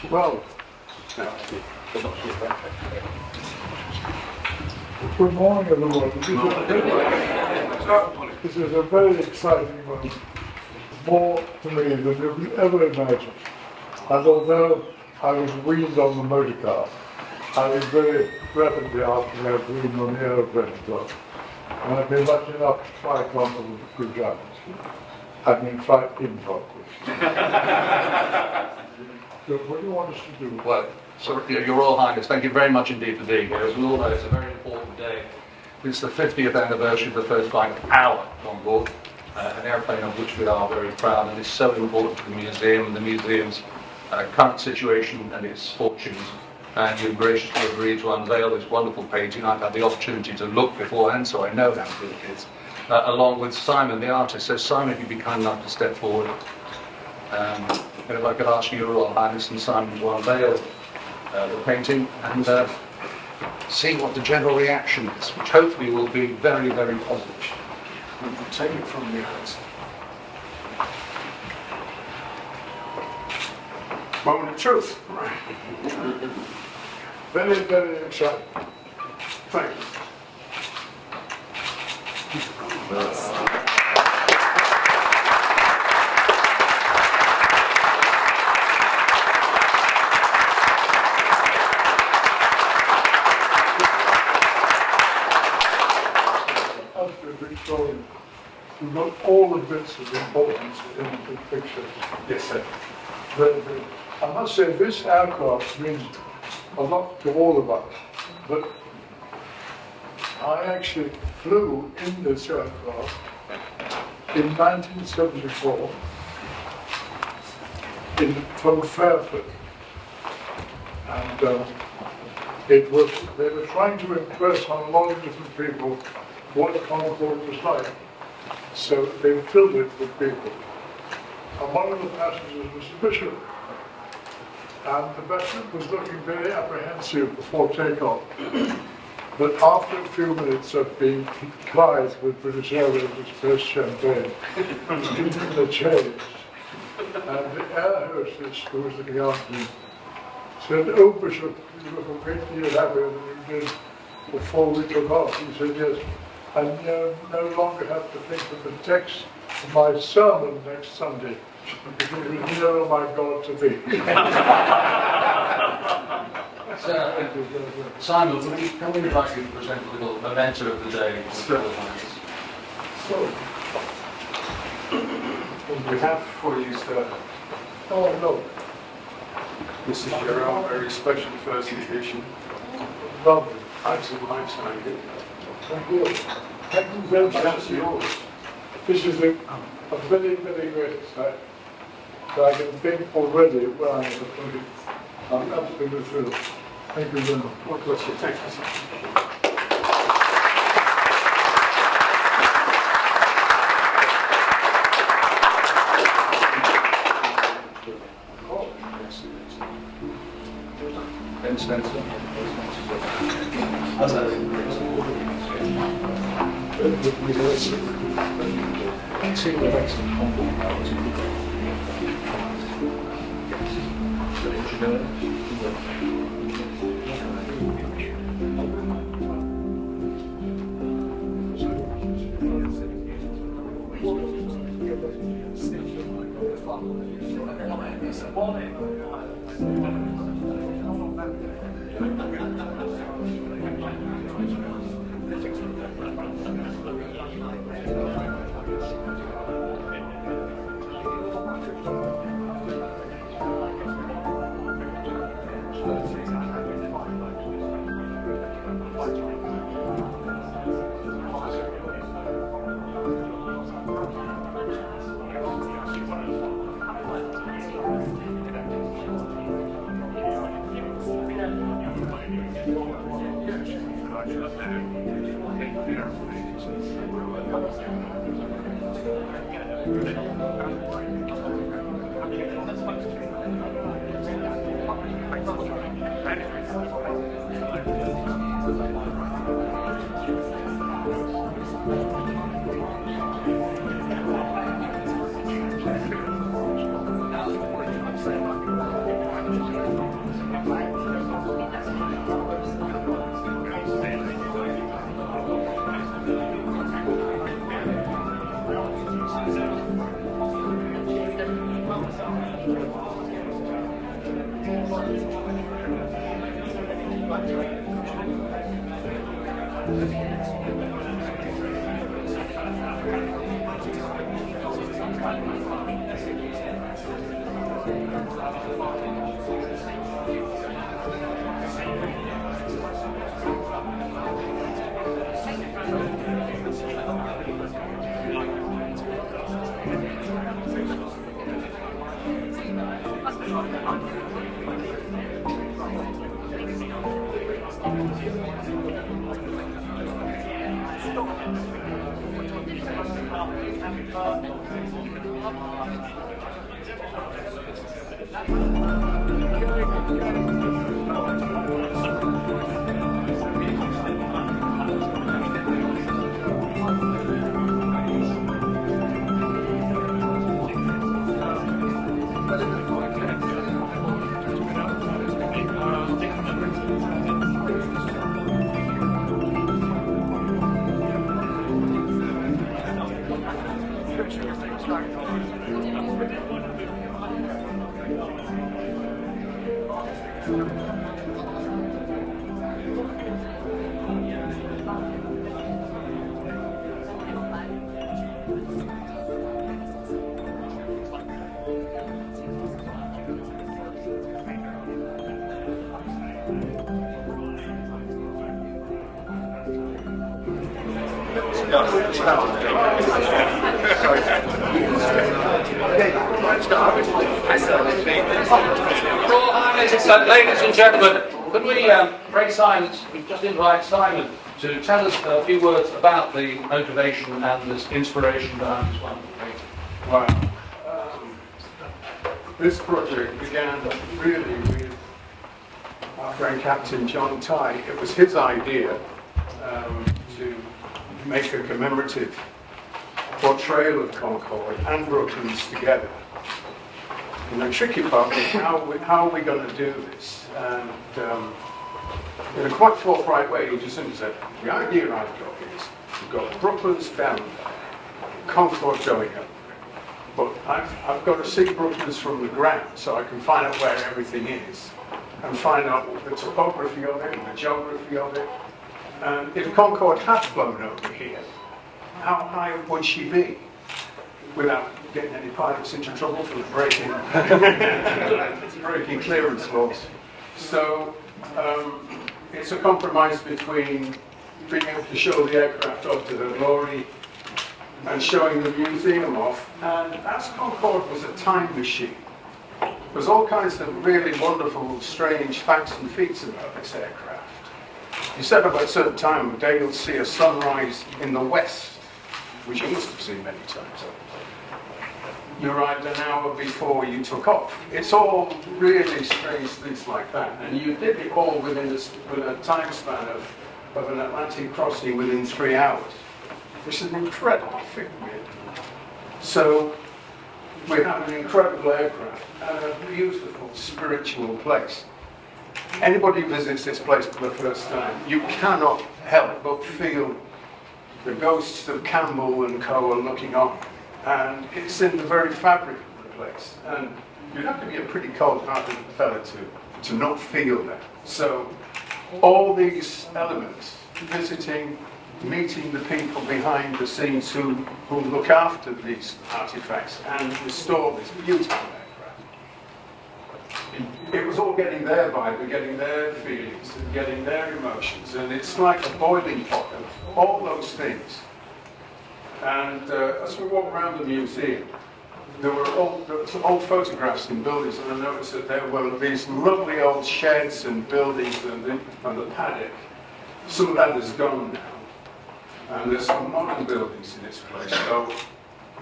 Well, good morning, everyone. This is a very exciting moment, more to me than you ever imagined. And although I was weaned on the motor car, I was very rapidly after I was weaned on the aeroplane as well. And I've been lucky enough to fly Concorde a few times. I mean, fly in Concorde. So what do you want us to do? Well, so, Your Royal Highness, thank you very much indeed for being here. As we all know, it's a very important day. It's the 50th anniversary of the first flight of our Concorde, an airplane of which we are very proud, and it's so important to the museum and the museum's current situation and its fortunes. And you've graciously agreed to unveil this wonderful painting. I've had the opportunity to look beforehand, so I know how good it is, along with Simon the artist. So Simon, if you'd be kind enough to step forward. And if I could ask you, Your Royal Highness, and Simon to unveil the painting and see what the general reaction is, which hopefully will be very, very positive. We can take it from the hands. Moment of truth. Very, very exciting. Thank you. We've got all the bits of importance in the picture. Yes, sir. I must say this aircraft means a lot to all of us, but I actually flew in this aircraft in 1974 from Fairford, and they were trying to impress on a lot of different people what a Concorde was like. So they filled it with people. And one of the passengers was the bishop. And the bishop was looking very apprehensive before takeoff. But after a few minutes of being plied with British Airways' first champagne, things had changed. And the air hostess who was looking after me said, "Oh, Bishop, you look a great deal happier than you did before we took off." He said, "Yes. I no longer have to think of the text of my sermon next Sunday, because it was nearer my God to thee." Simon, can we invite you to present a little memento of the day? So, We have for you, sir. oh no, This is your own very special first edition. lovely. I've signed it. Thank you. Thank you very much. That's yours. This is a very, very great sight. So I can think already where I'm going to put it. I'm absolutely thrilled. Thank you very much. God bless you. Thank you, sir. Ladies and gentlemen, could we break silence? We just invite Simon to tell us a few words about the motivation and this inspiration behind this one. Wow. This project began really with our friend Captain John Ty. It was his idea to make a commemorative portrayal of Concorde and Brooklands together. And the tricky part is how are we going to do this? And in a quite forthright way, he just simply said, the idea I've got is, we've got Brooklands down there, Concorde going up. But I've got to see Brooklands from the ground so I can find out where everything is and find out the topography of it and the geography of it. And if Concorde had flown over here, how high would she be without getting any pilots into trouble for breaking clearance laws? So it's a compromise between being able to show the aircraft off to their glory and showing the museum off. And as Concorde was a time machine, there's all kinds of really wonderful, strange facts and feats about this aircraft. You said about a certain time of day you'll see a sunrise in the west, which you must have seen many times. You arrived an hour before you took off. It's all really strange things like that. And you did it all within a time span of an Atlantic crossing within 3 hours, which is an incredible figure. So we have an incredible aircraft and a beautiful spiritual place. Anybody who visits this place for the first time, you cannot help but feel the ghosts of Campbell and Co. are looking on. And it's in the very fabric of the place. And you'd have to be a pretty cold-hearted fella to not feel that. So all these elements, visiting, meeting the people behind the scenes who look after these artifacts and restore this beautiful aircraft. It was all getting their vibe and getting their feelings and getting their emotions. And it's like a boiling pot of all those things. And as we walk around the museum, there were old photographs in buildings, and I noticed that there were these lovely old sheds and buildings and the paddock. Some of that is gone now, and there's some modern buildings in its place. So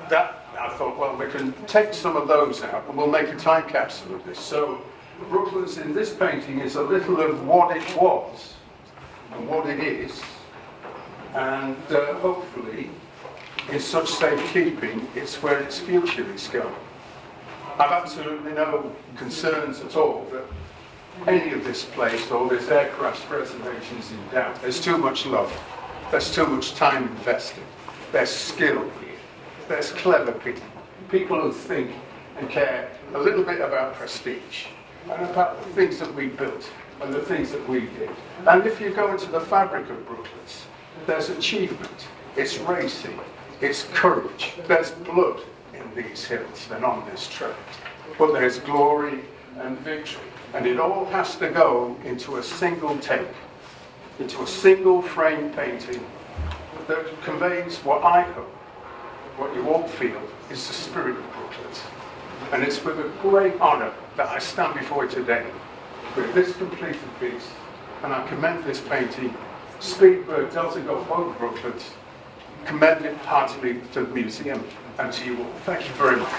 that, I thought, well, we can take some of those out, and we'll make a time capsule of this. So Brooklands in this painting is a little of what it was and what it is, and hopefully, in such safekeeping, it's where its future is going. I've absolutely no concerns at all that any of this place or this aircraft's preservation is in doubt. There's too much love. There's too much time invested. There's skill here. There's clever people who think and care a little bit about prestige and about the things that we built and the things that we did. And if you go into the fabric of Brooklands, there's achievement, it's racing, it's courage, there's blood in these hills and on this track. But there's glory and victory. And it all has to go into a single take, into a single frame painting that conveys what I hope, what you all feel, is the spirit of Brooklands. And it's with a great honour that I stand before you today with this completed piece, and I commend this painting, Speedbird Delta Golf G-BBDG Brooklands, commend it heartily to the museum and to you all. Thank you very much.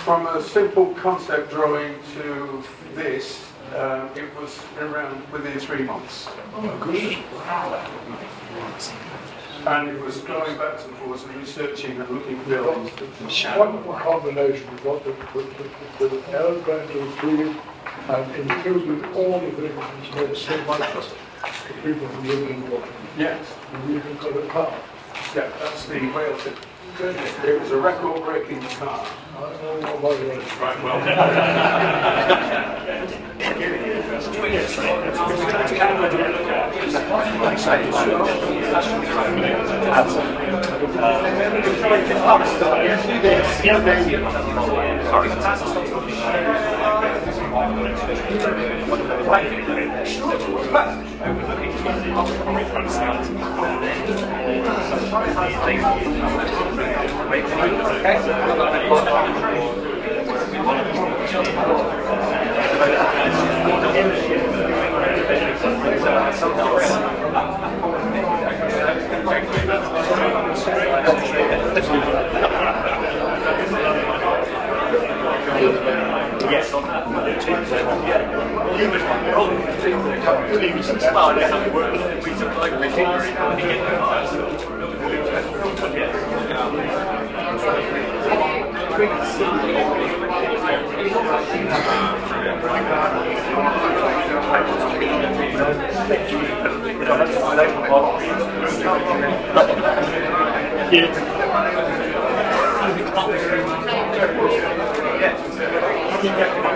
From a simple concept drawing to this, it was around within 3 months. And it was going back and forth and researching and looking at buildings and shadow. Wonderful combination of what the aeroplane to achieve and included all the things that made it so much for people who live in Brooklands. Yes. And we even got a car. Yeah, that's the whale tip. It was a record-breaking car. I don't know what it is. Right, well. Yes, on that. We took like yeah.